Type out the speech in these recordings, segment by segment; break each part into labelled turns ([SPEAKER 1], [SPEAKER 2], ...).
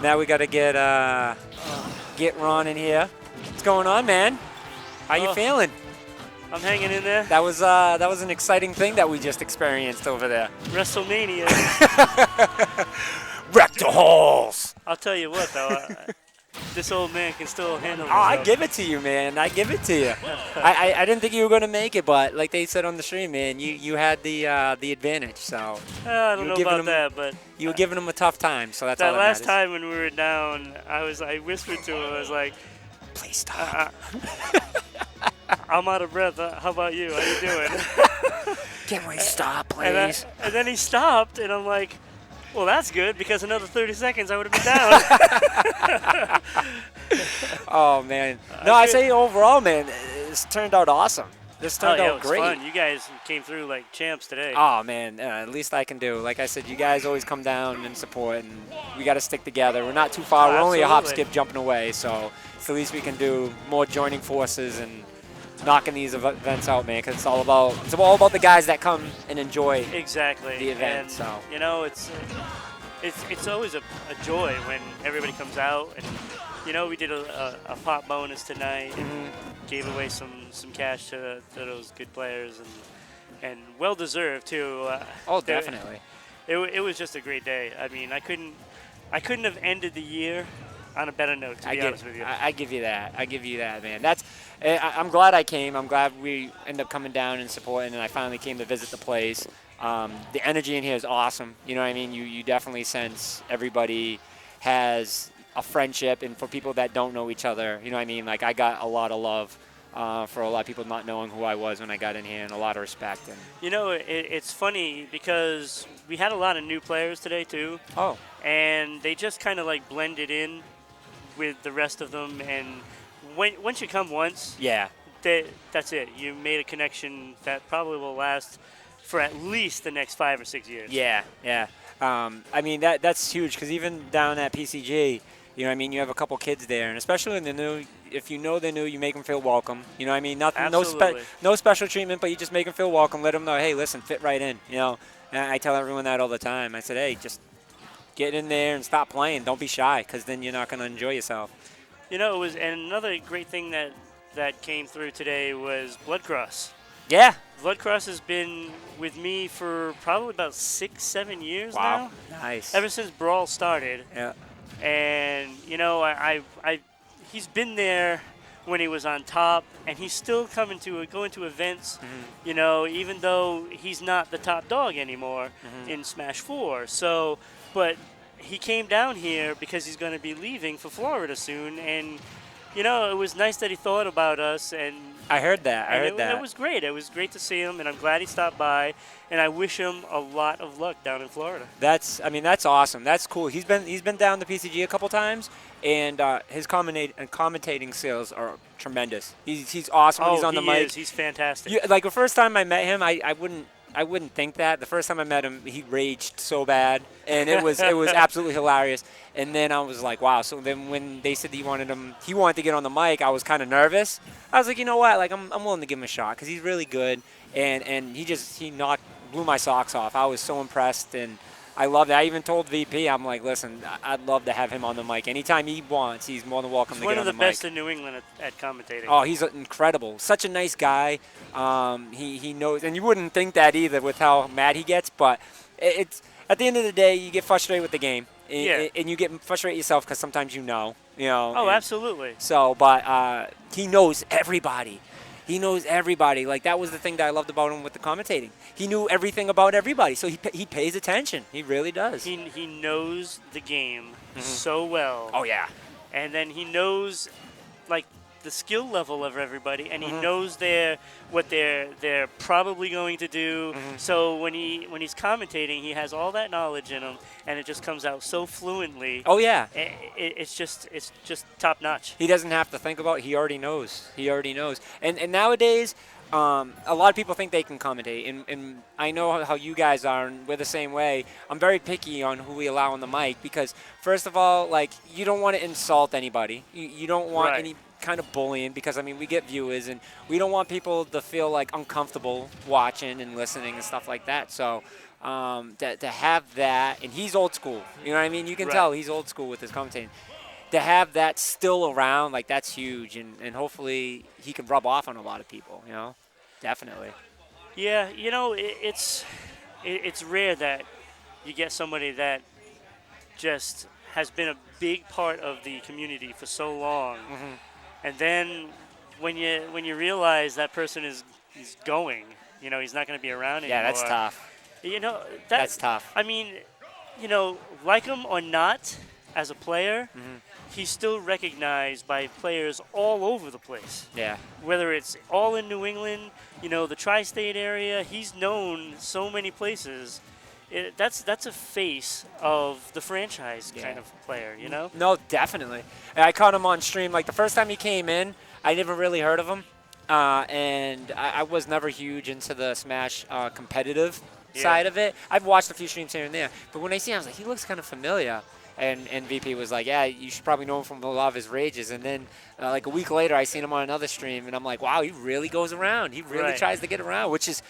[SPEAKER 1] Now we got to get Ron in here. What's going on, man? How you feeling?
[SPEAKER 2] I'm hanging in there.
[SPEAKER 1] That was an exciting thing that we just experienced over there.
[SPEAKER 2] WrestleMania.
[SPEAKER 1] Wreck the halls.
[SPEAKER 2] I'll tell you what, though. This old man can still handle
[SPEAKER 1] himself. I
[SPEAKER 2] himself.
[SPEAKER 1] give it to you, man. I give it to you. I didn't think you were going to make it, but like they said on the stream, man, you had the advantage. So
[SPEAKER 2] I don't know about that, but
[SPEAKER 1] you were giving him a tough time. So that's
[SPEAKER 2] that
[SPEAKER 1] all that
[SPEAKER 2] last
[SPEAKER 1] matters.
[SPEAKER 2] time when we were down, I whispered to him, I was like,
[SPEAKER 1] "Please stop."
[SPEAKER 2] I'm out of breath. How about you? How you doing?
[SPEAKER 1] Can we stop, please?
[SPEAKER 2] And then he stopped, and I'm like, well, that's good, because another 30 seconds I would have been down.
[SPEAKER 1] Oh, man. No, I say overall, man, it's turned out awesome. This turned out
[SPEAKER 2] it was
[SPEAKER 1] great.
[SPEAKER 2] Fun. You guys came through like champs today.
[SPEAKER 1] Oh, man, at least I can do. Like I said, you guys always come down and support, and we got to stick together. We're not too far. We're only a hop, skip, jumping away, so it's the least we can do, more joining forces and knocking these events out, man, because it's all about the guys that come and enjoy the event.
[SPEAKER 2] And,
[SPEAKER 1] so
[SPEAKER 2] you know, it's always a joy when everybody comes out, and you know, we did a pop bonus tonight and gave away some cash to those good players, and well deserved too.
[SPEAKER 1] Oh, definitely.
[SPEAKER 2] It was just a great day. I mean, I couldn't have ended the year on a better note, to be honest with you.
[SPEAKER 1] I give you that. I give you that, man. I'm glad I came. I'm glad we ended up coming down and supporting, and I finally came to visit the place. The energy in here is awesome. You know what I mean? You definitely sense everybody has a friendship, and for people that don't know each other, you know what I mean? Like, I got a lot of love for a lot of people not knowing who I was when I got in here, and a lot of respect. And
[SPEAKER 2] you know, it's funny because we had a lot of new players today, too.
[SPEAKER 1] Oh.
[SPEAKER 2] And they just kind of, like, blended in with the rest of them, and once you come once,
[SPEAKER 1] yeah,
[SPEAKER 2] that's it. You made a connection that probably will last for at least the next 5 or 6 years.
[SPEAKER 1] Yeah. I mean, that's huge, because even down at PCG, you know what I mean, you have a couple kids there, and especially in the new, if you know they're new, you make them feel welcome. You know what I mean? Nothing, no special treatment, but you just make them feel welcome. Let them know, hey, listen, fit right in. You know, and I tell everyone that all the time. I said, hey, just get in there and stop playing. Don't be shy, because then you're not going to enjoy yourself.
[SPEAKER 2] You know, it was, and another great thing that came through today was Blood Cross.
[SPEAKER 1] Yeah.
[SPEAKER 2] Blood Cross has been with me for probably about 6-7 years now.
[SPEAKER 1] Nice.
[SPEAKER 2] Ever since Brawl started.
[SPEAKER 1] Yeah.
[SPEAKER 2] And you know, he's been there when he was on top, and he's still going to events. You know, even though he's not the top dog anymore in Smash 4. So, but he came down here because he's going to be leaving for Florida soon, and you know, it was nice that he thought about us. And
[SPEAKER 1] I heard that.
[SPEAKER 2] It was great. It was great to see him, and I'm glad he stopped by. And I wish him a lot of luck down in Florida.
[SPEAKER 1] That's awesome. That's cool. He's been down to PCG a couple times, and his commentating skills are tremendous. He's awesome when he's on the mic.
[SPEAKER 2] He's fantastic.
[SPEAKER 1] Like the first time I met him, I wouldn't think that. The first time I met him, he raged so bad, and it was absolutely hilarious. And then I was like, wow. So then when they said he wanted to get on the mic, I was kind of nervous. I was like, you know what? Like I'm willing to give him a shot, because he's really good, and he blew my socks off. I was so impressed, and I loved it. I even told VP, I'm like, listen, I'd love to have him on the mic anytime he wants. He's more than welcome to get on the mic.
[SPEAKER 2] He's one of the best in New England at commentating.
[SPEAKER 1] Oh, he's incredible. Such a nice guy. He knows, and you wouldn't think that either with how mad he gets, but it's at the end of the day, you get frustrated with the game. And you get frustrated yourself, because sometimes you know.
[SPEAKER 2] Oh, absolutely.
[SPEAKER 1] So, but he knows everybody. He knows everybody. Like, that was the thing that I loved about him with the commentating. He knew everything about everybody, so he pays attention. He really does.
[SPEAKER 2] He knows the game so well.
[SPEAKER 1] Oh, yeah.
[SPEAKER 2] And then he knows, like, the skill level of everybody, and he knows what they're probably going to do. So when he's commentating, he has all that knowledge in him, and it just comes out so fluently.
[SPEAKER 1] Oh yeah,
[SPEAKER 2] it's just top notch.
[SPEAKER 1] He doesn't have to think about it. He already knows. And nowadays, a lot of people think they can commentate, and I know how you guys are, and we're the same way. I'm very picky on who we allow on the mic, because first of all, like, you don't want to insult anybody. You don't want any kind of bullying, because I mean, we get viewers, and we don't want people to feel like uncomfortable watching and listening and stuff like that. So to have that, and he's old school. You know what I mean? You can
[SPEAKER 2] Right.
[SPEAKER 1] tell he's old school with his commentating. To have that still around, like that's huge, and hopefully he can rub off on a lot of people. You know, definitely.
[SPEAKER 2] Yeah, it's rare that you get somebody that just has been a big part of the community for so long, and then when you realize that person is going, he's not going to be around
[SPEAKER 1] Yeah,
[SPEAKER 2] anymore.
[SPEAKER 1] that's tough.
[SPEAKER 2] You know
[SPEAKER 1] That's tough.
[SPEAKER 2] I mean, like him or not, as a player, he's still recognized by players all over the place.
[SPEAKER 1] Yeah.
[SPEAKER 2] Whether it's all in New England, the tri-state area, he's known so many places. That's a face of the franchise kind of player,
[SPEAKER 1] No, definitely. And I caught him on stream. Like the first time he came in, I never really heard of him, and I was never huge into the Smash competitive side of it. I've watched a few streams here and there, but when I see him, I was like, he looks kind of familiar. And VP was like, yeah, you should probably know him from a lot of his rages. And then like a week later, I seen him on another stream, and I'm like, wow, he really goes around. He really tries to get around, which is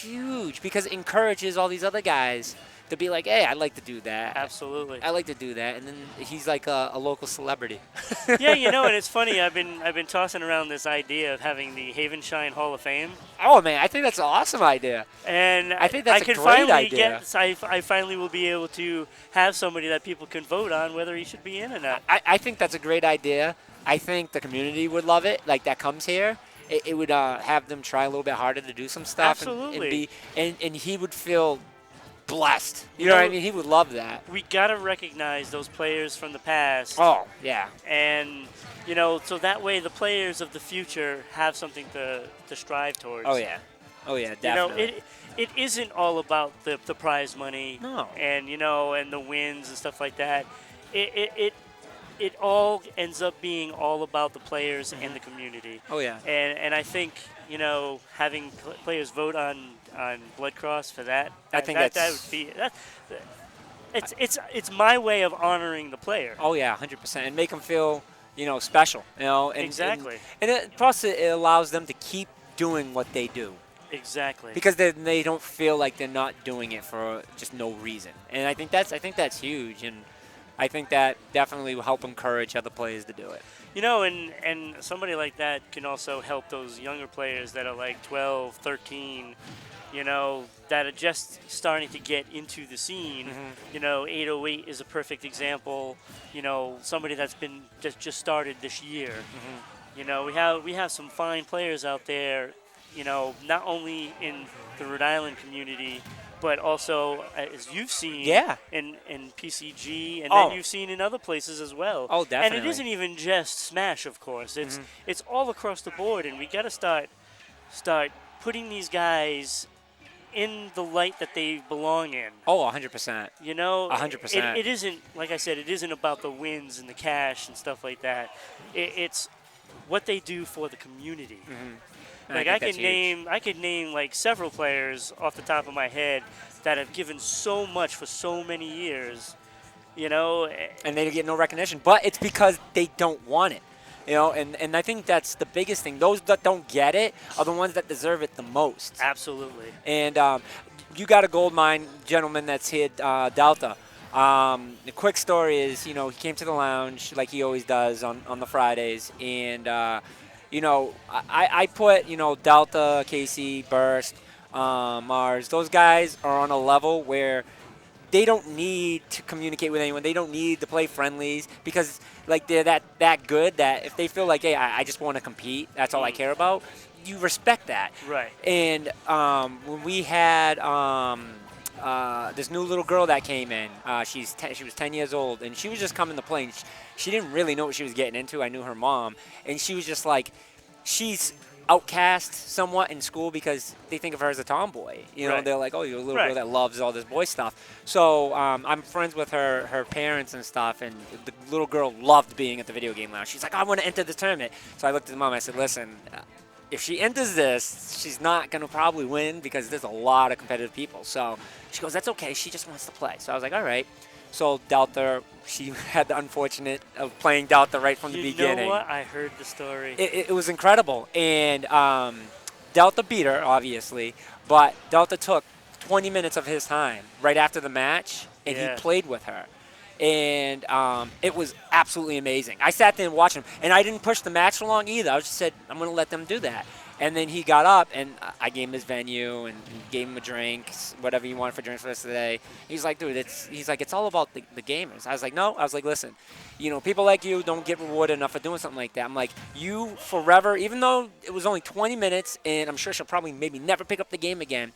[SPEAKER 1] huge because it encourages all these other guys to be like, hey, I'd like to do that.
[SPEAKER 2] Absolutely.
[SPEAKER 1] I like to do that. And then he's like a local celebrity.
[SPEAKER 2] Yeah, and it's funny. I've been tossing around this idea of having the Havenshine Hall of Fame.
[SPEAKER 1] Oh man, I think that's an awesome idea.
[SPEAKER 2] And
[SPEAKER 1] I think that's
[SPEAKER 2] I can
[SPEAKER 1] a great
[SPEAKER 2] finally
[SPEAKER 1] idea.
[SPEAKER 2] I finally will be able to have somebody that people can vote on whether he should be in or not.
[SPEAKER 1] I think that's a great idea. I think the community would love it. Like that comes here. It would have them try a little bit harder to do some stuff.
[SPEAKER 2] Absolutely.
[SPEAKER 1] And he would feel blessed. You know what I mean? He would love that.
[SPEAKER 2] We gotta recognize those players from the past.
[SPEAKER 1] Oh, yeah.
[SPEAKER 2] And so that way the players of the future have something to strive towards.
[SPEAKER 1] Oh yeah. Oh yeah, definitely.
[SPEAKER 2] It isn't all about the prize money.
[SPEAKER 1] No.
[SPEAKER 2] And and the wins and stuff like that. It all ends up being all about the players and the community.
[SPEAKER 1] Oh yeah.
[SPEAKER 2] And I think having players vote on Blood Cross for that.
[SPEAKER 1] I think
[SPEAKER 2] that would be that. It's my way of honoring the player.
[SPEAKER 1] Oh yeah, 100%, and make them feel special. And,
[SPEAKER 2] Exactly.
[SPEAKER 1] Plus it allows them to keep doing what they do.
[SPEAKER 2] Exactly.
[SPEAKER 1] Because they don't feel like they're not doing it for just no reason. And I think that's huge, and I think that definitely will help encourage other players to do it.
[SPEAKER 2] And somebody like that can also help those younger players that are like 12, 13, that are just starting to get into the scene. 808 is a perfect example. Somebody that's been just started this year. We have some fine players out there. Not only in the Rhode Island community, but also, as you've seen, in PCG, and then you've seen in other places as well.
[SPEAKER 1] Oh, definitely.
[SPEAKER 2] And it isn't even just Smash, of course. It's all across the board, and we got to start putting these guys in the light that they belong in.
[SPEAKER 1] Oh, 100%. 100%.
[SPEAKER 2] It isn't, like I said, it isn't about the wins and the cash and stuff like that. It's what they do for the community. Like I could name like several players off the top of my head that have given so much for so many years,
[SPEAKER 1] and they get no recognition, but it's because they don't want it, and I think that's the biggest thing. Those that don't get it are the ones that deserve it the most.
[SPEAKER 2] Absolutely.
[SPEAKER 1] And you got a gold mine gentleman that's hit Delta. The quick story is, he came to the lounge like he always does on the Fridays, and I put, Delta, Casey, Burst, Mars, those guys are on a level where they don't need to communicate with anyone. They don't need to play friendlies because, like, they're that good that if they feel like, hey, I just want to compete, that's all I care about, you respect that.
[SPEAKER 2] Right.
[SPEAKER 1] And when we had this new little girl that came in, she was 10 years old, and she was just coming to play. And she didn't really know what she was getting into. I knew her mom, and she was just like, she's outcast somewhat in school because they think of her as a tomboy. They're like, oh, you're a little girl that loves all this boy stuff. So I'm friends with her parents and stuff, and the little girl loved being at the video game lounge. She's like, I want to enter the tournament. So I looked at the mom and I said, listen, if she enters this, she's not going to probably win because there's a lot of competitive people. So she goes, that's okay. She just wants to play. So I was like, all right. So Delta, she had the unfortunate of playing Delta right from the beginning.
[SPEAKER 2] You know what? I heard the story.
[SPEAKER 1] It was incredible. And Delta beat her, obviously, but Delta took 20 minutes of his time right after the match, and
[SPEAKER 2] Yeah.
[SPEAKER 1] he played with her. And it was absolutely amazing. I sat there and watched him, and I didn't push the match along either. I just said, I'm going to let them do that. And then he got up, and I gave him his venue and gave him a drink, whatever you want for drinks for the rest of the day. He's like, dude, it's all about the gamers. I was like, no. I was like, listen, people like you don't get rewarded enough for doing something like that. I'm like, you forever, even though it was only 20 minutes, and I'm sure she'll probably maybe never pick up the game again,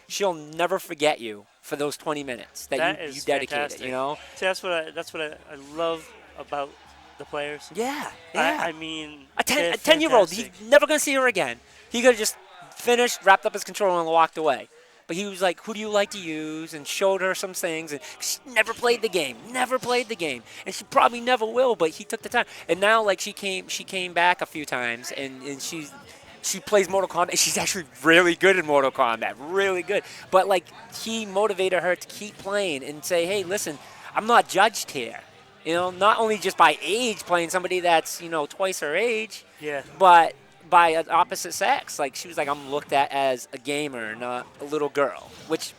[SPEAKER 1] she'll never forget you for those 20 minutes that you dedicated,
[SPEAKER 2] fantastic. See, that's what I love about the players.
[SPEAKER 1] Yeah.
[SPEAKER 2] I mean,
[SPEAKER 1] a 10-year-old, he's never going to see her again. He could have just finished, wrapped up his controller, and walked away. But he was like, who do you like to use? And showed her some things. And she never played the game. And she probably never will, but he took the time. And now, like, she came back a few times, and she plays Mortal Kombat, and she's actually really good at Mortal Kombat, really good. But, like, he motivated her to keep playing and say, hey, listen, I'm not judged here. Not only just by age, playing somebody that's, twice her age, but by an opposite sex. Like, she was like, I'm looked at as a gamer, not a little girl, which,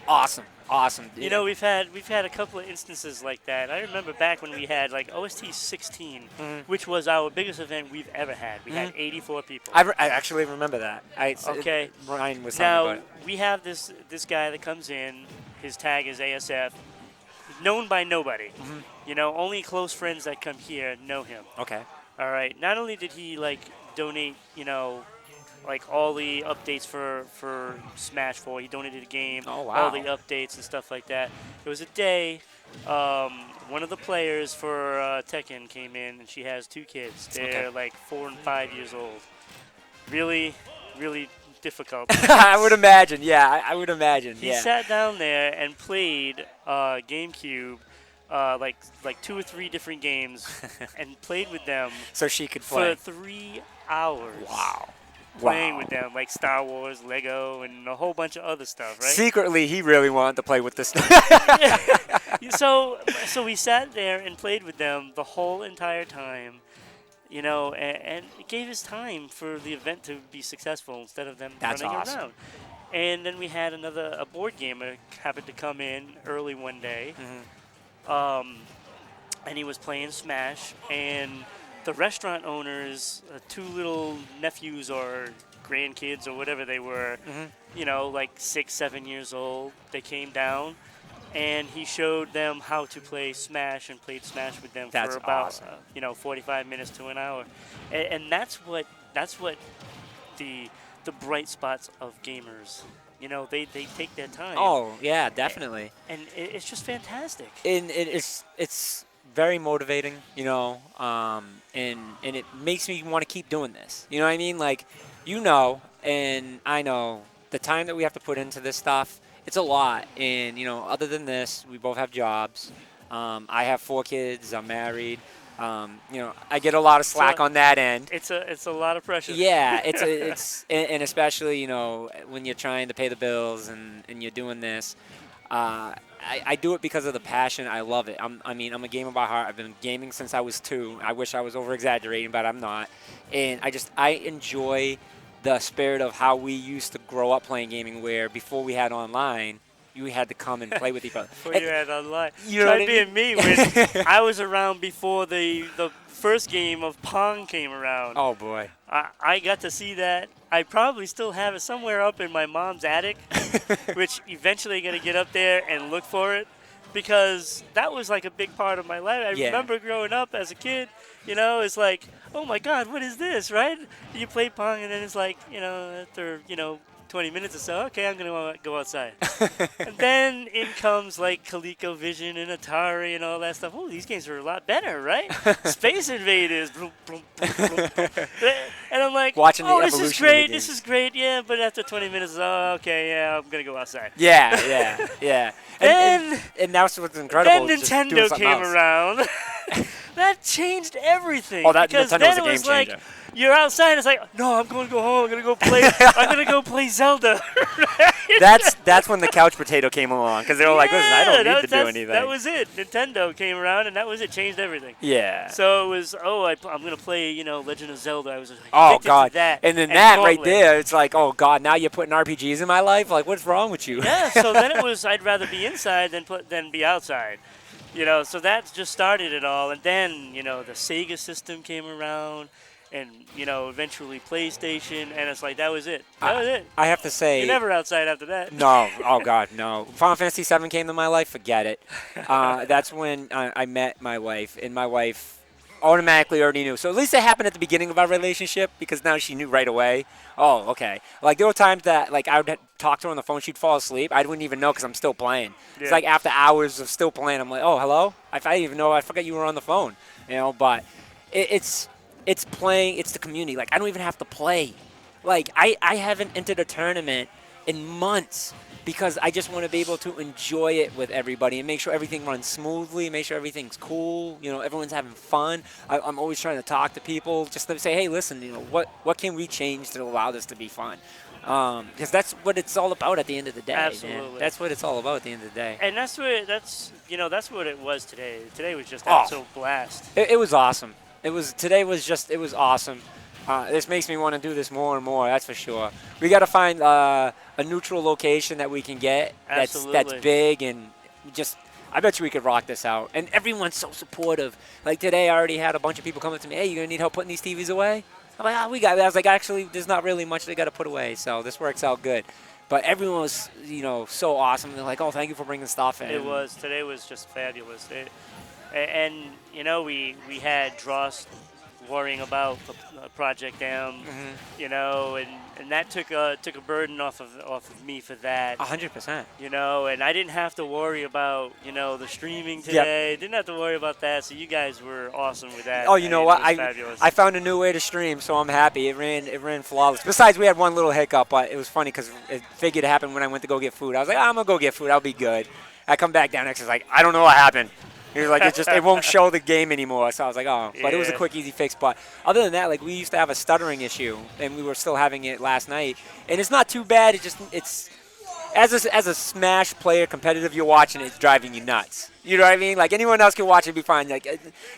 [SPEAKER 1] awesome.
[SPEAKER 2] We've had a couple of instances like that. I remember back when we had like OST 16, which was our biggest event we've ever had. We had 84 people.
[SPEAKER 1] I actually remember that.
[SPEAKER 2] Okay.
[SPEAKER 1] Ryan was
[SPEAKER 2] now
[SPEAKER 1] talking about it.
[SPEAKER 2] we have this guy that comes in. His tag is ASF, known by nobody. Only close friends that come here know him.
[SPEAKER 1] Okay.
[SPEAKER 2] All right. Not only did he donate, like all the updates for Smash 4. He donated the game,
[SPEAKER 1] Oh, wow.
[SPEAKER 2] all the updates and stuff like that. There was a day, one of the players for Tekken came in, and she has 2 kids. They're like 4 and 5 years old. Really, really difficult.
[SPEAKER 1] I would imagine. Yeah, I would imagine.
[SPEAKER 2] He sat down there and played GameCube, like 2 or 3 different games, and played with them
[SPEAKER 1] so she could play
[SPEAKER 2] for 3 hours.
[SPEAKER 1] Wow.
[SPEAKER 2] Playing with them, like Star Wars, Lego, and a whole bunch of other stuff, right?
[SPEAKER 1] Secretly, he really wanted to play with this stuff.
[SPEAKER 2] So we sat there and played with them the whole entire time, and it gave us time for the event to be successful instead of them
[SPEAKER 1] That's
[SPEAKER 2] running
[SPEAKER 1] awesome.
[SPEAKER 2] around. And then we had a board gamer happened to come in early one day, and he was playing Smash, and the restaurant owners, 2 little nephews or grandkids or whatever they were, like 6, 7 years old, they came down, and he showed them how to play Smash and played Smash with them
[SPEAKER 1] That's
[SPEAKER 2] for about
[SPEAKER 1] awesome.
[SPEAKER 2] 45 minutes to an hour, and that's what the bright spots of gamers. They take their time.
[SPEAKER 1] Oh yeah, definitely.
[SPEAKER 2] And it's just fantastic.
[SPEAKER 1] And it's very motivating, and it makes me want to keep doing this. You know what I mean? Like, and I know the time that we have to put into this stuff, it's a lot. And, other than this, we both have jobs. I have 4 kids. I'm married. I get a lot of slack on that end.
[SPEAKER 2] It's a lot of pressure.
[SPEAKER 1] Yeah, and especially, when you're trying to pay the bills and you're doing this, I do it because of the passion. I love it. I'm a gamer by heart. I've been gaming since I was 2. I wish I was over-exaggerating, but I'm not. And I enjoy the spirit of how we used to grow up playing gaming, where before we had online, you had to come and play with each other.
[SPEAKER 2] Before you had online.
[SPEAKER 1] You know what I
[SPEAKER 2] Try being me when I was around before the first game of Pong came around.
[SPEAKER 1] Oh, boy.
[SPEAKER 2] I got to see that. I probably still have it somewhere up in my mom's attic, which eventually going to get up there and look for it, because that was like a big part of my life. I remember growing up as a kid, it's like, oh my God, what is this, right? You play Pong, and then it's like, after, 20 minutes or so, okay, I'm going to go outside. And then in comes like ColecoVision and Atari and all that stuff. Oh, these games are a lot better, right? Space Invaders. Boom, boom, boom, boom, boom. And I'm like,
[SPEAKER 1] watching the
[SPEAKER 2] this is
[SPEAKER 1] evolution
[SPEAKER 2] great,
[SPEAKER 1] of the
[SPEAKER 2] this is great, yeah, but after 20 minutes, okay, yeah, I'm going to go outside.
[SPEAKER 1] Yeah. And that's what's incredible.
[SPEAKER 2] Then Nintendo came around. That changed everything.
[SPEAKER 1] Oh, that
[SPEAKER 2] because
[SPEAKER 1] Nintendo
[SPEAKER 2] then
[SPEAKER 1] was a
[SPEAKER 2] it was
[SPEAKER 1] game changer.
[SPEAKER 2] like, you're outside. It's like, no, I'm going to go home. I'm going to go play. I'm going to go play Zelda.
[SPEAKER 1] that's when the couch potato came along because they were like, listen, I don't need to do anything.
[SPEAKER 2] That was it. Nintendo came around, and that was it. Changed everything.
[SPEAKER 1] Yeah.
[SPEAKER 2] So it was, I'm going to play, Legend of Zelda. I was like,
[SPEAKER 1] Oh
[SPEAKER 2] addicted
[SPEAKER 1] God.
[SPEAKER 2] to that.
[SPEAKER 1] And then that right
[SPEAKER 2] Gauntlet.
[SPEAKER 1] there, it's like, oh God, now you're putting RPGs in my life. Like, what's wrong with you?
[SPEAKER 2] Yeah, so then it was, I'd rather be inside than be outside. So that just started it all. And then, the Sega system came around. And, eventually PlayStation, and it's like, that was it. That was it.
[SPEAKER 1] I have to say,
[SPEAKER 2] You're never outside after that.
[SPEAKER 1] no. Oh God, no. Final Fantasy VII came to my life. Forget it. That's when I met my wife, and my wife automatically already knew. So at least it happened at the beginning of our relationship because now she knew right away. Oh, okay. Like there were times that like I would talk to her on the phone, she'd fall asleep. I wouldn't even know because I'm still playing.
[SPEAKER 2] Yeah.
[SPEAKER 1] It's like after hours of still playing, I'm like, oh, hello. I didn't even know. I forgot you were on the phone. But it's playing. It's the community. Like I don't even have to play. Like I haven't entered a tournament in months because I just want to be able to enjoy it with everybody and make sure everything runs smoothly, make sure everything's cool. Everyone's having fun. I'm always trying to talk to people just to say, hey, listen, what can we change to allow this to be fun? Because that's what it's all about at the end of the day.
[SPEAKER 2] Absolutely.
[SPEAKER 1] Man. That's what it's all about at the end of the day.
[SPEAKER 2] And that's what it was today. Today was just absolute blast.
[SPEAKER 1] It was awesome. It was awesome. This makes me want to do this more and more. That's for sure. We got to find a neutral location that we can get that's big and just. I bet you we could rock this out. And everyone's so supportive. Like today, I already had a bunch of people coming to me. Hey, you gonna need help putting these TVs away? I'm like, we got it. I was like, actually, there's not really much they got to put away, so this works out good. But everyone was, so awesome. They're like, oh, thank you for bringing stuff in.
[SPEAKER 2] Today was just fabulous. We had Dross worrying about the Project M, and that took a burden off of me for that.
[SPEAKER 1] 100%.
[SPEAKER 2] And I didn't have to worry about the streaming today. Didn't have to worry about that. So you guys were awesome with that.
[SPEAKER 1] Oh, you know what?
[SPEAKER 2] Fabulous.
[SPEAKER 1] I found a new way to stream, so I'm happy. It ran flawless. Besides, we had one little hiccup, but it was funny because it figured it happened when I went to go get food. I was like, I'm gonna go get food. I'll be good. I come back down next. It's like, I don't know what happened. He was like, it won't show the game anymore. So I was like, oh. But it was a quick, easy fix. But other than that, like we used to have a stuttering issue, and we were still having it last night. And it's not too bad. It's as a Smash player, competitive, you're watching it, it's driving you nuts. You know what I mean? Like anyone else can watch it, be fine. Like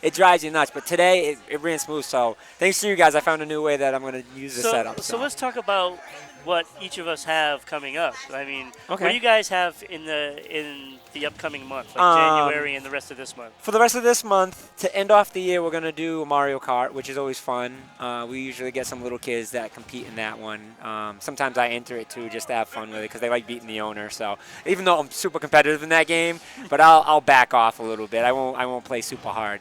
[SPEAKER 1] it drives you nuts. But today it ran smooth. So thanks to you guys, I found a new way that I'm going to use the setup.
[SPEAKER 2] So let's talk about what each of us have coming up. I mean,
[SPEAKER 1] okay.
[SPEAKER 2] What do you guys have in the upcoming month, like January and the rest of this month?
[SPEAKER 1] For the rest of this month, to end off the year, we're going to do Mario Kart, which is always fun. We usually get some little kids that compete in that one. Sometimes I enter it, too, just to have fun with it because they like beating the owner. So even though I'm super competitive in that game, but I'll back off a little bit. I won't play super hard.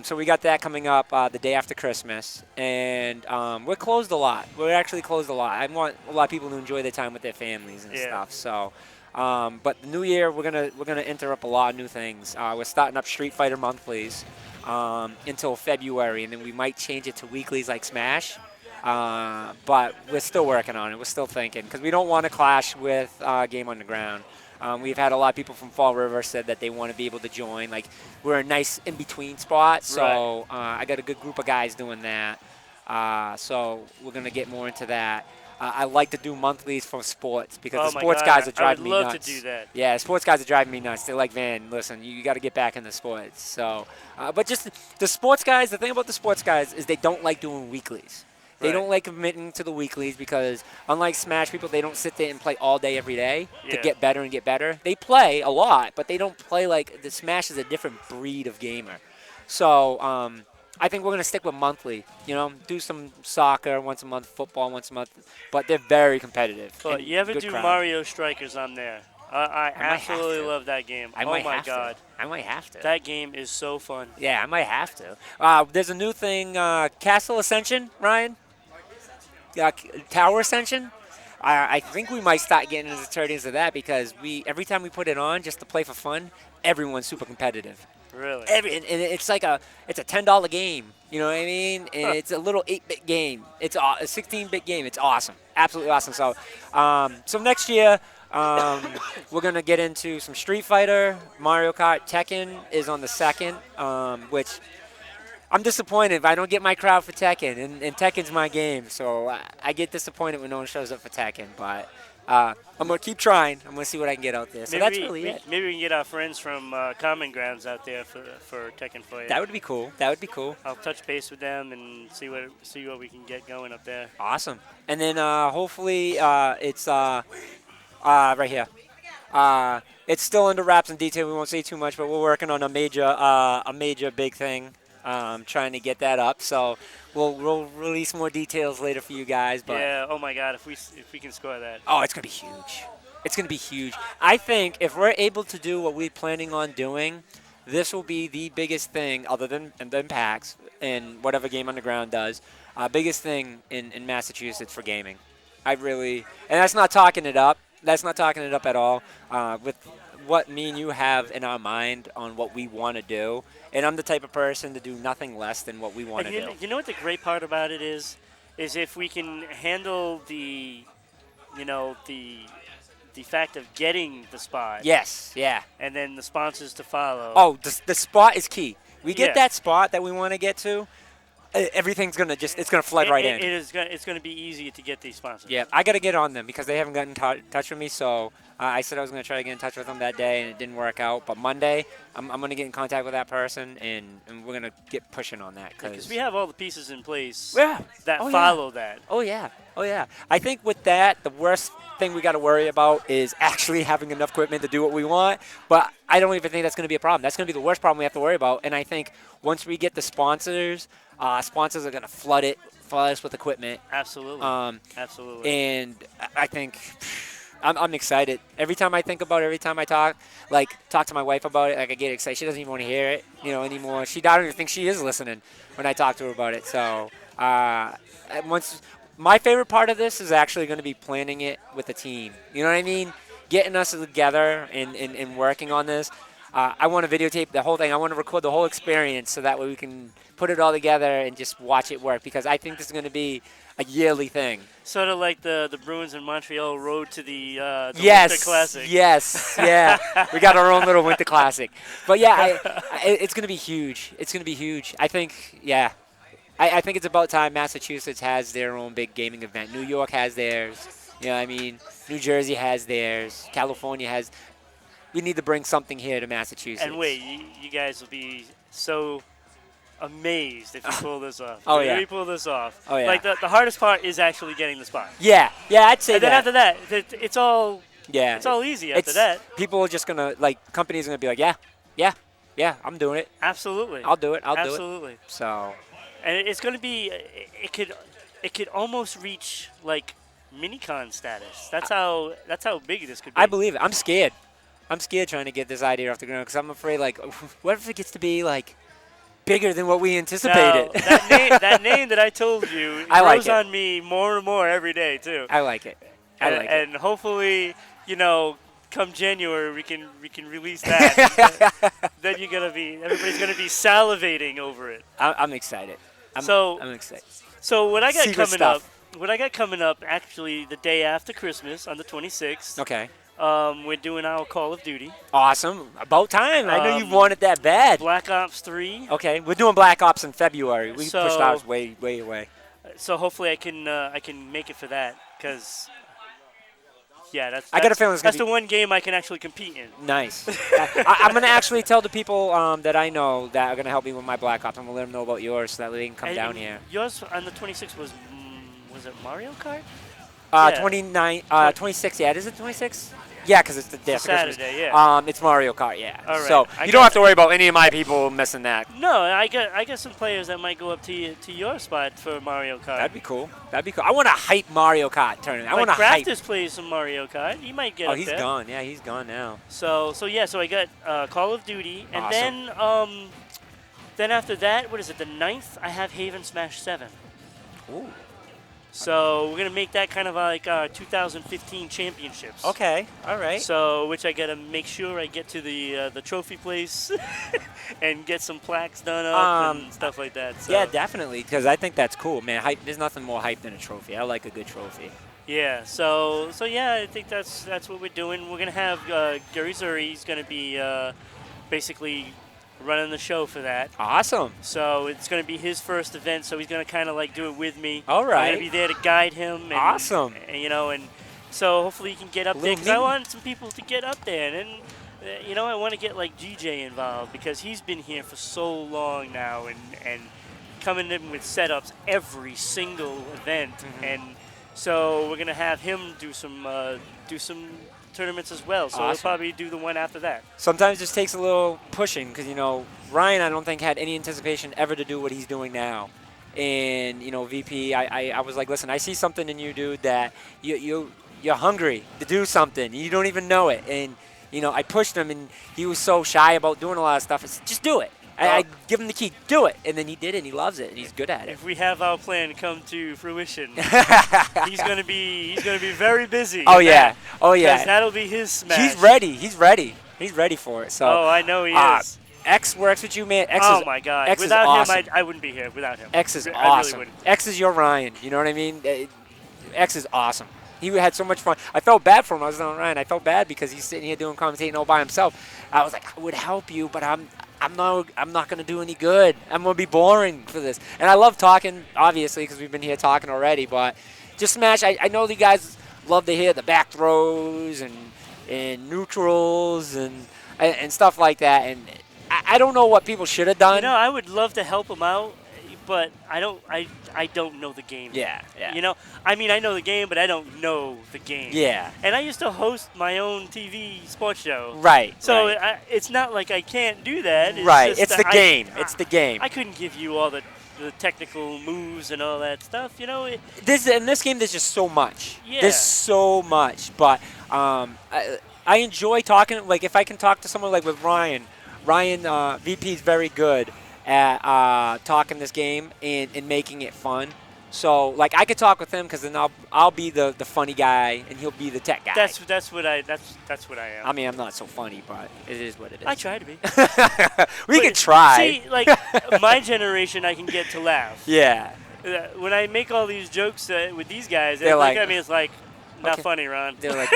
[SPEAKER 1] So we got that coming up the day after Christmas, and we're closed a lot. We're actually closed a lot. I want a lot of people to enjoy their time with their families and stuff. So, but the new year we're gonna enter up a lot of new things. We're starting up Street Fighter monthlies until February, and then we might change it to weeklies like Smash. But we're still working on it. We're still thinking because we don't want to clash with Game Underground. We've had a lot of people from Fall River said that they want to be able to join. Like, we're a nice in-between spot, so I got a good group of guys doing that. So we're going to get more into that. I like to do monthlies for sports because the sports guys are driving me nuts.
[SPEAKER 2] I would love to do that.
[SPEAKER 1] Yeah, sports guys are driving me nuts. They're like, Van, listen, you got to get back into sports. So, but just the sports guys, the thing about the sports guys is they don't like doing weeklies. They don't like committing to the weeklies because, unlike Smash people, they don't sit there and play all day every day to get better and get better. They play a lot, but they don't play like the Smash is a different breed of gamer. So I think we're going to stick with monthly. Do some soccer once a month, football once a month, but they're very competitive.
[SPEAKER 2] But you ever do crowd. Mario Strikers on there? I absolutely love that game. Oh my God.
[SPEAKER 1] I might have to.
[SPEAKER 2] That game is so fun.
[SPEAKER 1] Yeah, I might have to. There's a new thing, Castle Ascension, Ryan? Tower Ascension. I think we might start getting into that because every time we put it on just to play for fun, everyone's super competitive.
[SPEAKER 2] Really?
[SPEAKER 1] And it's like it's a $10 game. You know what I mean? And it's a little 8-bit game. It's a 16-bit game. It's awesome, absolutely awesome. So next year we're gonna get into some Street Fighter, Mario Kart. Tekken is on the 2nd, which. I'm disappointed if I don't get my crowd for Tekken, and Tekken's my game, so I get disappointed when no one shows up for Tekken. But I'm gonna keep trying. I'm gonna see what I can get out there. So that's really it.
[SPEAKER 2] maybe we can get our friends from Common Grounds out there for Tekken for you.
[SPEAKER 1] That would be cool. That would be cool.
[SPEAKER 2] I'll touch base with them and see what we can get going up there.
[SPEAKER 1] Awesome. And then hopefully it's right here. It's still under wraps and detail. We won't say too much, but we're working on a major big thing. Trying to get that up. So we'll release more details later for you guys. But
[SPEAKER 2] yeah. Oh my God, if we can score that.
[SPEAKER 1] oh, it's gonna be huge. It's gonna be huge. I think if we're able to do what we're planning on doing, this will be the biggest thing, other than PAX and whatever Game Underground does. Biggest thing in Massachusetts for gaming. And that's not talking it up. That's not talking it up at all. With what me and you have in our mind on what we want to do, and I'm the type of person to do nothing less than what we want to do.
[SPEAKER 2] You know what the great part about it is if we can handle the fact of getting the spot.
[SPEAKER 1] Yes, yeah.
[SPEAKER 2] And then the sponsors to follow.
[SPEAKER 1] Oh, the spot is key. We get
[SPEAKER 2] Yeah.
[SPEAKER 1] that spot that we want to get to, everything's gonna it's gonna flood right in.
[SPEAKER 2] It's gonna be easy to get these sponsors.
[SPEAKER 1] Yeah, I gotta get on them because they haven't gotten in touch with me. So I said I was gonna try to get in touch with them that day, and it didn't work out. But Monday, I'm gonna get in contact with that person, and we're gonna get pushing on that
[SPEAKER 2] Because we have all the pieces in place
[SPEAKER 1] yeah.
[SPEAKER 2] that
[SPEAKER 1] Oh, yeah.
[SPEAKER 2] follow that.
[SPEAKER 1] Oh yeah, oh yeah. I think with that, the worst thing we got to worry about is actually having enough equipment to do what we want. But I don't even think that's going to be a problem. That's going to be the worst problem we have to worry about. And I think once we get the sponsors, sponsors are going to flood us with equipment.
[SPEAKER 2] Absolutely. Absolutely.
[SPEAKER 1] And I think I'm excited. Every time I think about it, every time I talk to my wife about it, I get excited. She doesn't even want to hear it, anymore. I don't even think she is listening when I talk to her about it. So my favorite part of this is actually going to be planning it with the team. You know what I mean? Getting us together and working on this. I want to videotape the whole thing. I want to record the whole experience so that way we can put it all together and just watch it work, because I think this is going to be a yearly thing.
[SPEAKER 2] Sort of like the Bruins in Montreal road to the
[SPEAKER 1] Winter
[SPEAKER 2] Classic.
[SPEAKER 1] Yes, yeah. We got our own little Winter Classic. But, yeah, it's going to be huge. It's going to be huge. I think, yeah. I think it's about time Massachusetts has their own big gaming event. New York has theirs. You know what I mean? New Jersey has theirs. California has. We need to bring something here to Massachusetts.
[SPEAKER 2] And wait, you guys will be so amazed if you pull this off.
[SPEAKER 1] Oh,
[SPEAKER 2] if
[SPEAKER 1] yeah.
[SPEAKER 2] you pull this off.
[SPEAKER 1] Oh, yeah.
[SPEAKER 2] Like the hardest part is actually getting the spot.
[SPEAKER 1] Yeah, I'd say
[SPEAKER 2] And then
[SPEAKER 1] that.
[SPEAKER 2] after that, it's all
[SPEAKER 1] Yeah.
[SPEAKER 2] it's all easy after that.
[SPEAKER 1] People are just going to, companies are going to be like, yeah, I'm doing it.
[SPEAKER 2] Absolutely.
[SPEAKER 1] I'll do it. I'll do it.
[SPEAKER 2] Absolutely.
[SPEAKER 1] So.
[SPEAKER 2] And it's going to be, it could almost reach like mini-con status. That's how big this could be.
[SPEAKER 1] I believe it. I'm scared. I'm scared trying to get this idea off the ground because I'm afraid, what if it gets to be, bigger than what we anticipated?
[SPEAKER 2] Now, that name that I told you grows on me more and more every day, too.
[SPEAKER 1] I like it.
[SPEAKER 2] And hopefully, come January, we can release that. Then everybody's gonna be salivating over it.
[SPEAKER 1] I'm excited. I'm excited.
[SPEAKER 2] So what I got
[SPEAKER 1] Secret
[SPEAKER 2] coming
[SPEAKER 1] stuff.
[SPEAKER 2] up, actually the day after Christmas on the 26th.
[SPEAKER 1] Okay.
[SPEAKER 2] We're doing our Call of Duty.
[SPEAKER 1] Awesome. About time. I know you've wanted that bad.
[SPEAKER 2] Black Ops 3.
[SPEAKER 1] Okay. We're doing Black Ops in February. We
[SPEAKER 2] So-
[SPEAKER 1] pushed ours way, way away.
[SPEAKER 2] So hopefully I can make it for that, because that's
[SPEAKER 1] I got a feeling it's
[SPEAKER 2] that's
[SPEAKER 1] gonna
[SPEAKER 2] the one game I can actually compete in.
[SPEAKER 1] Nice. I'm going to actually tell the people that I know that are going to help me with my Black Ops. I'm going to let them know about yours so that they can come
[SPEAKER 2] And
[SPEAKER 1] down here.
[SPEAKER 2] Yours on the 26th was it Mario Kart? Yeah.
[SPEAKER 1] 26, yeah. Is it 26? Yeah, because it's the day after Christmas.
[SPEAKER 2] Saturday, yeah.
[SPEAKER 1] It's Mario Kart, yeah.
[SPEAKER 2] All right.
[SPEAKER 1] So
[SPEAKER 2] I
[SPEAKER 1] you
[SPEAKER 2] got
[SPEAKER 1] don't have to worry about any of my people missing that.
[SPEAKER 2] No, I got some players that might go up to your spot for Mario Kart.
[SPEAKER 1] That'd be cool. I want to hype Mario Kart tournament. I want to
[SPEAKER 2] Kraft
[SPEAKER 1] hype.
[SPEAKER 2] is plays some Mario Kart. He might get up
[SPEAKER 1] He's
[SPEAKER 2] there.
[SPEAKER 1] gone. Yeah, he's gone now.
[SPEAKER 2] So I got Call of Duty, and
[SPEAKER 1] Awesome.
[SPEAKER 2] then after that, what is it? The 9th, I have Haven Smash 7.
[SPEAKER 1] Ooh.
[SPEAKER 2] So we're gonna make that kind of like 2015 championships.
[SPEAKER 1] Okay. All right.
[SPEAKER 2] So, which I gotta make sure I get to the trophy place and get some plaques done up and stuff like that. So.
[SPEAKER 1] Yeah, definitely, because I think that's cool, man. Hype. There's nothing more hype than a trophy. I like a good trophy.
[SPEAKER 2] Yeah. So yeah, I think that's what we're doing. We're gonna have Gary Zuri. He's gonna be basically running the show for that.
[SPEAKER 1] Awesome.
[SPEAKER 2] So it's going to be his first event, so he's going to kind of do it with me.
[SPEAKER 1] All right.
[SPEAKER 2] I'm going to be there to guide him. And,
[SPEAKER 1] Awesome.
[SPEAKER 2] And So hopefully you can get up there,
[SPEAKER 1] Little
[SPEAKER 2] because I
[SPEAKER 1] mini.
[SPEAKER 2] want some people to get up there. And I want to get like GJ involved, because he's been here for so long now, and coming in with setups every single event. And so we're gonna have him do some tournaments as well. So we'll
[SPEAKER 1] Awesome.
[SPEAKER 2] probably do the one after that.
[SPEAKER 1] Sometimes it just takes a little pushing because, Ryan, I don't think had any anticipation ever to do what he's doing now. And, VP, I was like, listen, I see something in you, dude, that you're hungry to do something. You don't even know it. And, I pushed him, and he was so shy about doing a lot of stuff. I said, just do it. I give him the key, do it. And then he did it, and he loves it, and he's good at it.
[SPEAKER 2] If we have our plan come to fruition, he's gonna be very busy.
[SPEAKER 1] Oh,
[SPEAKER 2] in
[SPEAKER 1] yeah.
[SPEAKER 2] that,
[SPEAKER 1] Oh,
[SPEAKER 2] 'cause
[SPEAKER 1] yeah.
[SPEAKER 2] that'll be his smash.
[SPEAKER 1] He's ready. He's ready. He's ready for it. So.
[SPEAKER 2] Oh, I know he is.
[SPEAKER 1] X works with you, man. X
[SPEAKER 2] Oh
[SPEAKER 1] is,
[SPEAKER 2] my God!
[SPEAKER 1] X
[SPEAKER 2] Without
[SPEAKER 1] is awesome.
[SPEAKER 2] him, I wouldn't be here. Without him,
[SPEAKER 1] X is
[SPEAKER 2] I
[SPEAKER 1] awesome.
[SPEAKER 2] really wouldn't.
[SPEAKER 1] X is your Ryan. You know what I mean? X is awesome. He had so much fun. I felt bad for him. I was on Ryan. I felt bad because he's sitting here doing commentating all by himself. I was like, I would help you, but I'm not going to do any good. I'm going to be boring for this. And I love talking, obviously, because we've been here talking already. But just Smash, I know the guys love to hear the back throws and neutrals and stuff like that. And I don't know what people should have done.
[SPEAKER 2] I would love to help him out, but I don't know the game.
[SPEAKER 1] Yeah.
[SPEAKER 2] I mean, I know the game, but I don't know the game.
[SPEAKER 1] Yeah.
[SPEAKER 2] And I used to host my own TV sports show.
[SPEAKER 1] Right.
[SPEAKER 2] So
[SPEAKER 1] right.
[SPEAKER 2] It's not like I can't do that. It's
[SPEAKER 1] Right.
[SPEAKER 2] just
[SPEAKER 1] It's
[SPEAKER 2] that
[SPEAKER 1] the game. It's the game.
[SPEAKER 2] I couldn't give you all the technical moves and all that stuff. In
[SPEAKER 1] this game, there's just so much.
[SPEAKER 2] Yeah.
[SPEAKER 1] There's so much. But I enjoy talking. Like, if I can talk to someone like with Ryan, VP is very good at talking this game and making it fun. So, like, I could talk with him because then I'll be the funny guy and he'll be the tech guy.
[SPEAKER 2] That's what I am.
[SPEAKER 1] I mean, I'm not so funny, but it is what it is.
[SPEAKER 2] I try to be.
[SPEAKER 1] We can try.
[SPEAKER 2] See, like my generation, I can get to laugh.
[SPEAKER 1] Yeah.
[SPEAKER 2] When I make all these jokes with these guys, they
[SPEAKER 1] They're
[SPEAKER 2] look
[SPEAKER 1] like,
[SPEAKER 2] at me. It's like, not
[SPEAKER 1] okay.
[SPEAKER 2] funny, Ron.
[SPEAKER 1] They're like,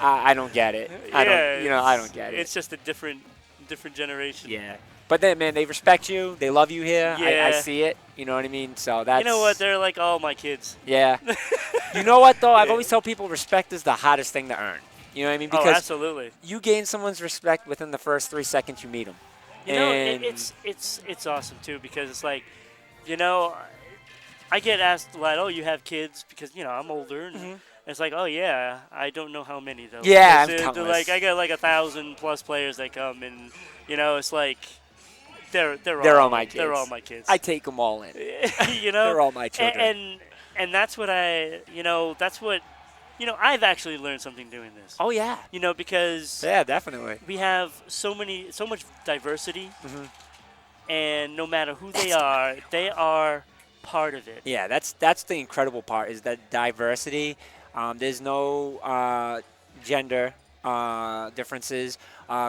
[SPEAKER 1] I don't get it. I don't get it.
[SPEAKER 2] It's just a different generation.
[SPEAKER 1] Yeah. But then, man, they respect you. They love you here.
[SPEAKER 2] Yeah.
[SPEAKER 1] I see it. You know what I mean? So that's.
[SPEAKER 2] You know what? They're like all my kids.
[SPEAKER 1] Yeah. You know what, though? I've always told people respect is the hottest thing to earn. You know what I mean? Because
[SPEAKER 2] absolutely.
[SPEAKER 1] you gain someone's respect within the first 3 seconds you meet them.
[SPEAKER 2] It's awesome, too, because it's like, I get asked a lot, oh, you have kids? Because, I'm older. And it's like, oh, yeah, I don't know how many, though.
[SPEAKER 1] Yeah,
[SPEAKER 2] they're like, I got like 1,000+ players that come, and, it's like, they're all
[SPEAKER 1] my kids.
[SPEAKER 2] They're all my kids.
[SPEAKER 1] I take them all in. They're all my children.
[SPEAKER 2] And that's what I've actually learned something doing this.
[SPEAKER 1] Oh, yeah.
[SPEAKER 2] Because
[SPEAKER 1] yeah, definitely.
[SPEAKER 2] we have so much diversity, and no matter who they are part of it.
[SPEAKER 1] Yeah, that's the incredible part is that diversity. There's no gender differences,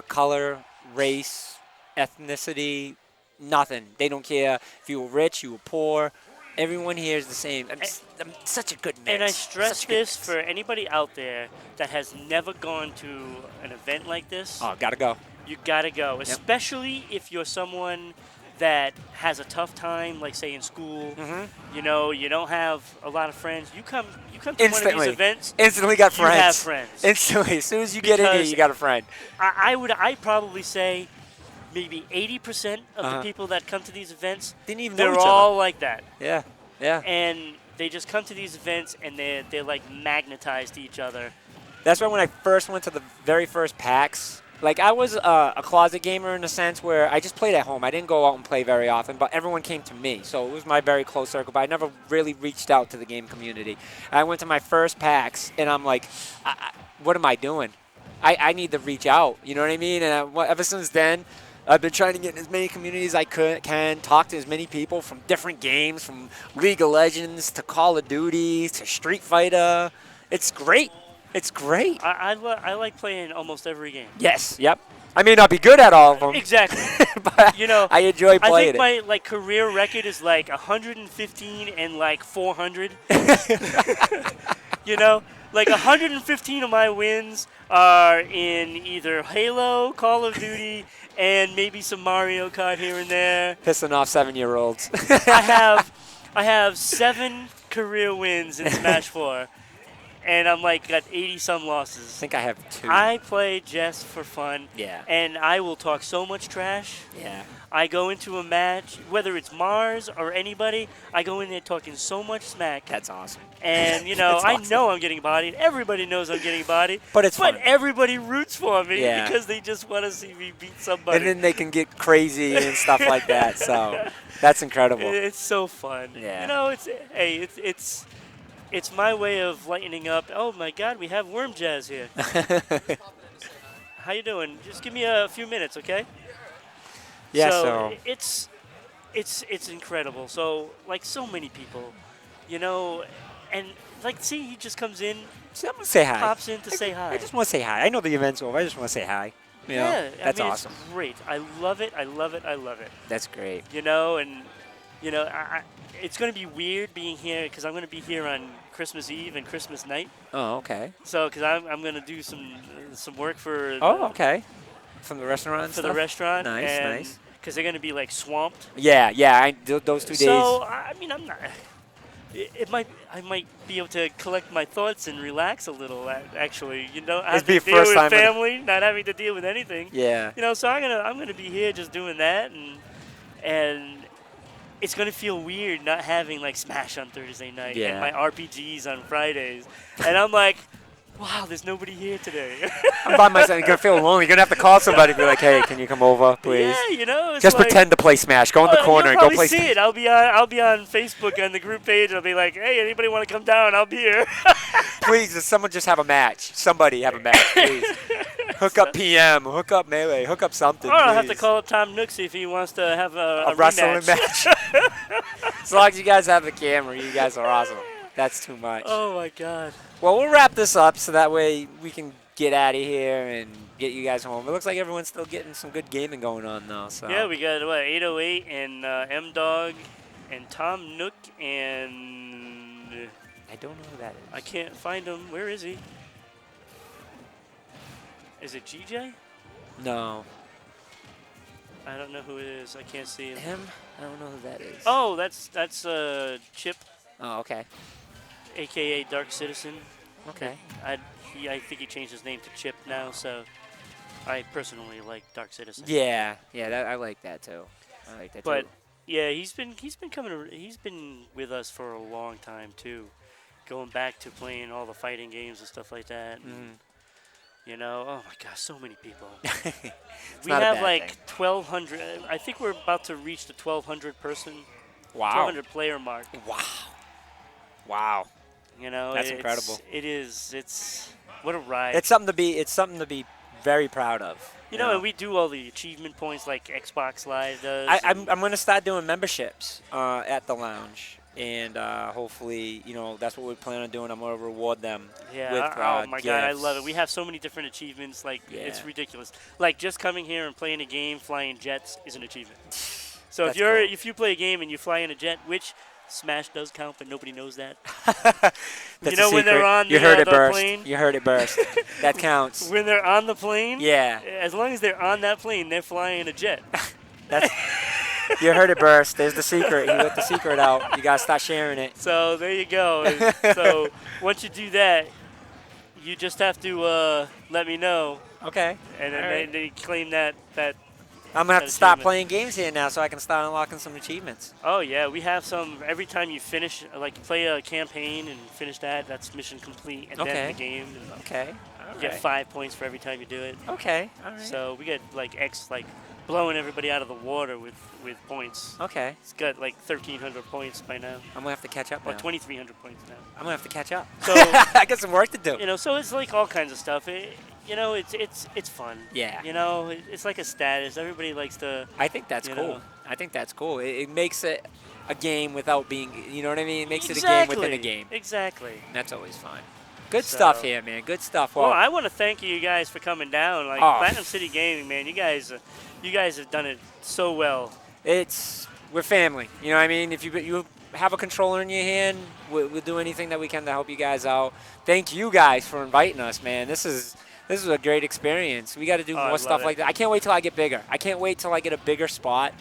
[SPEAKER 1] color, race, ethnicity, nothing. They don't care if you were rich, you were poor. Everyone here is the same. I'm such a good mix.
[SPEAKER 2] And I stress this for anybody out there that has never gone to an event like this.
[SPEAKER 1] Oh, gotta go.
[SPEAKER 2] You gotta go, especially if you're someone that has a tough time, like say in school. You don't have a lot of friends. You come to one of these events.
[SPEAKER 1] Instantly got friends.
[SPEAKER 2] You have friends.
[SPEAKER 1] Instantly, as soon as you get in here, you got a friend.
[SPEAKER 2] I'd probably say maybe 80% of the people that come to these events, they're all like that.
[SPEAKER 1] Yeah.
[SPEAKER 2] And they just come to these events and they're like magnetized to each other.
[SPEAKER 1] That's why when I first went to the very first PAX, like I was a closet gamer in a sense where I just played at home. I didn't go out and play very often, but everyone came to me. So it was my very close circle, but I never really reached out to the game community. And I went to my first PAX and I'm like, what am I doing? I need to reach out. You know what I mean? And ever since then, I've been trying to get in as many communities I can, talk to as many people from different games, from League of Legends to Call of Duty to Street Fighter. It's great. It's great.
[SPEAKER 2] I like playing almost every game.
[SPEAKER 1] Yes. Yep. I may not be good at all of them.
[SPEAKER 2] Exactly.
[SPEAKER 1] But I enjoy playing
[SPEAKER 2] I think my career record is like 115 and like 400. Like 115 of my wins are in either Halo, Call of Duty, and maybe some Mario Kart here and there.
[SPEAKER 1] Pissing off 7-year-olds.
[SPEAKER 2] I have 7 career wins in Smash 4. and I'm like got 80 some
[SPEAKER 1] I
[SPEAKER 2] losses.
[SPEAKER 1] think I have 2.
[SPEAKER 2] I play just for fun.
[SPEAKER 1] Yeah.
[SPEAKER 2] And I will talk so much trash.
[SPEAKER 1] Yeah.
[SPEAKER 2] I go into a match, whether it's Mars or anybody, I go in there talking so much smack.
[SPEAKER 1] That's awesome.
[SPEAKER 2] And,
[SPEAKER 1] That's
[SPEAKER 2] I
[SPEAKER 1] awesome.
[SPEAKER 2] know I'm getting bodied. Everybody knows I'm getting bodied.
[SPEAKER 1] But it's
[SPEAKER 2] But
[SPEAKER 1] fun.
[SPEAKER 2] everybody roots for me
[SPEAKER 1] Yeah.
[SPEAKER 2] because they just want to see me beat somebody.
[SPEAKER 1] And then they can get crazy and stuff like that. So that's incredible.
[SPEAKER 2] It's so fun.
[SPEAKER 1] Yeah.
[SPEAKER 2] It's my way of lightening up. Oh my God, we have Worm Jazz here. How you doing? Just give me a few minutes, okay?
[SPEAKER 1] Yeah.
[SPEAKER 2] So
[SPEAKER 1] So
[SPEAKER 2] it's incredible. So like so many people, and like see he just comes in,
[SPEAKER 1] I'm gonna say hi.
[SPEAKER 2] pops in to say hi.
[SPEAKER 1] I just want to say hi. I know the event's over. I just want to say hi. You know,
[SPEAKER 2] Yeah,
[SPEAKER 1] that's
[SPEAKER 2] I mean,
[SPEAKER 1] awesome.
[SPEAKER 2] It's great. I love it. I love it. I love it.
[SPEAKER 1] That's great.
[SPEAKER 2] It's going to be weird being here because I'm going to be here on Christmas Eve and Christmas night.
[SPEAKER 1] Oh, okay.
[SPEAKER 2] So, because I'm going to do some work for
[SPEAKER 1] Oh, okay. From the restaurant. And
[SPEAKER 2] for
[SPEAKER 1] stuff?
[SPEAKER 2] the restaurant.
[SPEAKER 1] Nice, nice.
[SPEAKER 2] Because they're going to be like swamped.
[SPEAKER 1] Yeah, yeah. Those 2 days.
[SPEAKER 2] So I mean, I'm not. I might be able to collect my thoughts and relax a little. Actually, I have
[SPEAKER 1] be
[SPEAKER 2] to
[SPEAKER 1] the
[SPEAKER 2] deal
[SPEAKER 1] first
[SPEAKER 2] with
[SPEAKER 1] time in-
[SPEAKER 2] family, not having to deal with anything.
[SPEAKER 1] Yeah.
[SPEAKER 2] So I'm gonna be here just doing that, and it's gonna feel weird not having like Smash on Thursday night
[SPEAKER 1] Yeah.
[SPEAKER 2] and my RPGs on Fridays, and I'm like, wow, there's nobody here today.
[SPEAKER 1] I'm by myself. You're gonna feel lonely. You're gonna have to call somebody. And be like, hey, can you come over, please?
[SPEAKER 2] Yeah, it's
[SPEAKER 1] Just
[SPEAKER 2] like,
[SPEAKER 1] pretend to play Smash. Go in the corner
[SPEAKER 2] you'll
[SPEAKER 1] and go
[SPEAKER 2] probably
[SPEAKER 1] play
[SPEAKER 2] see
[SPEAKER 1] Smash.
[SPEAKER 2] it. I'll be on Facebook on the group page. I'll be like, hey, anybody want to come down? I'll be here.
[SPEAKER 1] Please, does someone just have a match? Somebody have a match, please. Hook up PM. Hook up Melee. Hook up something.
[SPEAKER 2] Or I'll have to
[SPEAKER 1] please.
[SPEAKER 2] call up Tom Nook, see if he wants to have a
[SPEAKER 1] wrestling
[SPEAKER 2] rematch.
[SPEAKER 1] match. As long as you guys have the camera, you guys are awesome. That's too much.
[SPEAKER 2] Oh my God.
[SPEAKER 1] Well, we'll wrap this up so that way we can get out of here and get you guys home. It looks like everyone's still getting some good gaming going on though. So
[SPEAKER 2] Yeah, we got 808 and M Dog and Tom Nook and
[SPEAKER 1] I don't know who that is.
[SPEAKER 2] I can't find him. Where is he? Is it GJ?
[SPEAKER 1] No.
[SPEAKER 2] I don't know who it is. I can't see him.
[SPEAKER 1] Him? I don't know who that is.
[SPEAKER 2] Oh, that's Chip,
[SPEAKER 1] Oh, okay.
[SPEAKER 2] aka Dark Citizen.
[SPEAKER 1] Okay.
[SPEAKER 2] I think he changed his name to Chip now, so I personally like Dark Citizen.
[SPEAKER 1] Yeah, yeah. I like that too. I like that
[SPEAKER 2] But
[SPEAKER 1] too.
[SPEAKER 2] yeah, he's been with us for a long time too, going back to playing all the fighting games and stuff like that. And, oh my gosh, so many people. We
[SPEAKER 1] not a
[SPEAKER 2] have
[SPEAKER 1] bad
[SPEAKER 2] like
[SPEAKER 1] thing.
[SPEAKER 2] 1,200. I think we're about to reach the 1,200 person,
[SPEAKER 1] Wow.
[SPEAKER 2] 1,200 player mark.
[SPEAKER 1] Wow. Wow. That's
[SPEAKER 2] It's
[SPEAKER 1] incredible.
[SPEAKER 2] It is. It's what a ride.
[SPEAKER 1] It's something to be. It's something to be very proud of.
[SPEAKER 2] and we do all the achievement points like Xbox Live does.
[SPEAKER 1] I'm gonna start doing memberships at the lounge, and hopefully, that's what we plan on doing. I'm gonna reward them.
[SPEAKER 2] Yeah.
[SPEAKER 1] With,
[SPEAKER 2] Oh my God, I
[SPEAKER 1] gifts.
[SPEAKER 2] love it. We have so many different achievements. Like it's
[SPEAKER 1] Yeah.
[SPEAKER 2] ridiculous. Like just coming here and playing a game, flying jets is an achievement. So
[SPEAKER 1] That's
[SPEAKER 2] if you play a game and you fly in a jet, which Smash does count, but nobody knows that.
[SPEAKER 1] That's
[SPEAKER 2] know
[SPEAKER 1] a
[SPEAKER 2] when they're
[SPEAKER 1] secret.
[SPEAKER 2] on
[SPEAKER 1] you
[SPEAKER 2] the,
[SPEAKER 1] heard it
[SPEAKER 2] the
[SPEAKER 1] burst.
[SPEAKER 2] plane?
[SPEAKER 1] You heard it burst. That counts.
[SPEAKER 2] When they're on the plane,
[SPEAKER 1] Yeah.
[SPEAKER 2] as long as they're on that plane, they're flying a jet.
[SPEAKER 1] That's. You heard it burst. There's the secret. You let the secret out. You gotta start sharing it.
[SPEAKER 2] So there you go. So once you do that, you just have to let me know,
[SPEAKER 1] Okay.
[SPEAKER 2] and then
[SPEAKER 1] All right.
[SPEAKER 2] they claim that.
[SPEAKER 1] I'm gonna have
[SPEAKER 2] that
[SPEAKER 1] to stop
[SPEAKER 2] achievement.
[SPEAKER 1] playing games here now so I can start unlocking some achievements.
[SPEAKER 2] Oh yeah, we have some. Every time you finish, like play a campaign and finish that, that's mission complete, and
[SPEAKER 1] Okay.
[SPEAKER 2] then the game. And
[SPEAKER 1] Okay.
[SPEAKER 2] you get 5 points for every time you do it.
[SPEAKER 1] Okay. All right.
[SPEAKER 2] So we get like blowing everybody out of the water with points.
[SPEAKER 1] Okay.
[SPEAKER 2] It's got like 1,300 points by now,
[SPEAKER 1] I'm gonna have to catch up now.
[SPEAKER 2] or 2,300 points now.
[SPEAKER 1] I'm gonna have to catch up.
[SPEAKER 2] So
[SPEAKER 1] I got some work to do.
[SPEAKER 2] so it's like all kinds of stuff. It's fun.
[SPEAKER 1] Yeah.
[SPEAKER 2] It's like a status. Everybody likes to.
[SPEAKER 1] I think that's
[SPEAKER 2] You
[SPEAKER 1] cool.
[SPEAKER 2] know.
[SPEAKER 1] I think that's cool. It makes it a game without being, you know what I mean? It makes it a game within a game.
[SPEAKER 2] Exactly.
[SPEAKER 1] That's always fun. Good
[SPEAKER 2] So-
[SPEAKER 1] stuff here, man. Good stuff.
[SPEAKER 2] Well, I want to thank you guys for coming down. Like
[SPEAKER 1] Oh.
[SPEAKER 2] Platinum City Gaming, man, you guys have done it so well.
[SPEAKER 1] we're family. You know what I mean? If you have a controller in your hand, we'll do anything that we can to help you guys out. Thank you guys for inviting us, man. This is a great experience. We got to do
[SPEAKER 2] Oh, I
[SPEAKER 1] more
[SPEAKER 2] love
[SPEAKER 1] stuff
[SPEAKER 2] it.
[SPEAKER 1] like that. I can't wait till I get bigger. I can't wait till I get a bigger spot,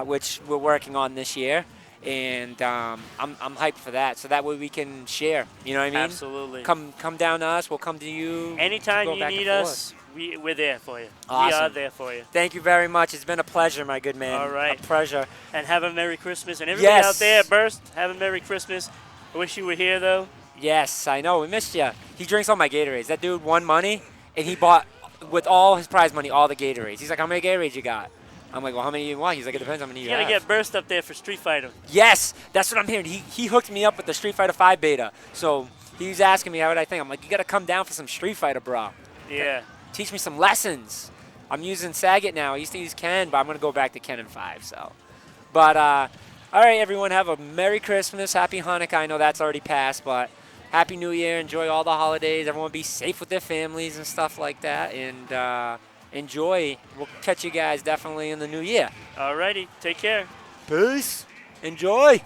[SPEAKER 1] which we're working on this year. and I'm hyped for that. So that way we can share. You know what I mean?
[SPEAKER 2] Absolutely.
[SPEAKER 1] Come down to us. We'll come to you.
[SPEAKER 2] Anytime
[SPEAKER 1] Go
[SPEAKER 2] you
[SPEAKER 1] back and
[SPEAKER 2] need
[SPEAKER 1] forth.
[SPEAKER 2] us, we're there for you. We
[SPEAKER 1] Awesome.
[SPEAKER 2] are there for you.
[SPEAKER 1] Thank you very much. It's been a pleasure, my good man.
[SPEAKER 2] All right.
[SPEAKER 1] A pleasure.
[SPEAKER 2] And have a Merry Christmas. And everybody
[SPEAKER 1] Yes.
[SPEAKER 2] out there, Burst, have a Merry Christmas. I wish you were here, though.
[SPEAKER 1] Yes, I know. We missed you. He drinks all my Gatorades. That dude won money, and he bought, with all his prize money, all the Gatorades. He's like, how many Gatorades you got? I'm like, well, how many you want? He's like, it depends how many you
[SPEAKER 2] You gotta
[SPEAKER 1] have.
[SPEAKER 2] get Burst up there for Street Fighter.
[SPEAKER 1] Yes, that's what I'm hearing. He hooked me up with the Street Fighter 5 beta. So he's asking me how would I think. I'm like, you got to come down for some Street Fighter, bro.
[SPEAKER 2] Yeah.
[SPEAKER 1] Teach me some lessons. I'm using Sagat now. I used to use Ken, but I'm going to go back to Ken and 5. So, but, all right, everyone, have a Merry Christmas. Happy Hanukkah. I know that's already passed, but Happy New Year. Enjoy all the holidays. Everyone be safe with their families and stuff like that. And enjoy. We'll catch you guys definitely in the new year.
[SPEAKER 2] Alrighty. Take care.
[SPEAKER 1] Peace. Enjoy.